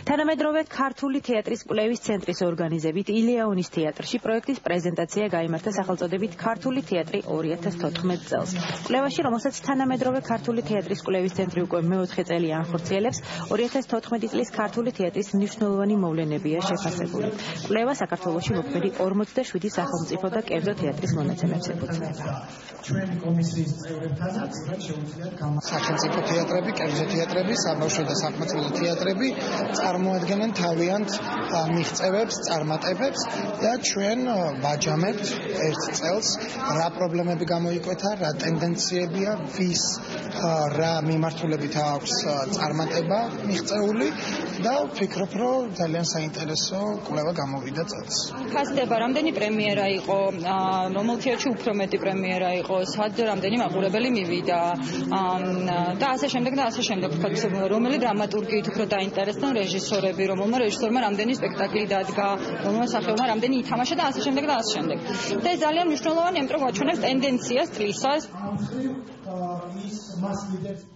თანამედროვე ქართული თეატრის კვლევის ცენტრის ორგანიზებით ილეონის თეატრში პროექტის პრეზენტაცია გაიმართა სახელწოდებით ქართული თეატრი 2014 წელს. კვლევაში, რომელსაც თანამედროვე ქართული თეატრის კვლევის ცენტრი უკვე მეოთხე წელი ანხორციელებს, 2014 წლის ქართული თეატრის მნიშვნელოვანი მოვლენებია შეფასებული. კვლევა საქართველოში მოქმედი 47 სახელმწიფო და კერძო თეატრის მონაცემებს ეფუძნება. ჩვენი კომისიის წევრებთანაც შეუძლიათ სახელმწიფო თეატრები, კერძო თეატრები, საბავშვო და სახმწიფო თეატრები წარმოადგენენ თავიანთ მიღწევებს, წარმატებებს და ჩვენ ვაჯამებთ ერთ წელს რა პრობლემები გამოიკვეთა, რა ტენდენციებია, ვის რა მიმართულებით აქვს წარმატება მიღწეული და ვფიქრობ, რომ ძალიან საინტერესო კვლევა გამოვიდა წელს. ხასდება, რამდენი პრემიერა იყო, რომელ თეატრში უფრო მეტი პრემიერა იყო, სად რამდენი მაყურებელი მივიდა და ასე შემდეგ და ასე შემდეგ. რომელი დრამატურგიით უფრო დაინტერესდნენ რეჟისორები, რომელმა რეჟისორმა რამდენი სპექტაკლი დადგა, რომელმა მსახიობმა რამდენი ითამაშა და ასე შემდეგ და ასე შემდეგ. და ეს ძალიან მნიშვნელოვანია, იმიტომ რომ გვაჩვენებს ტენდენციას, წლისას. ის მას ლიდერს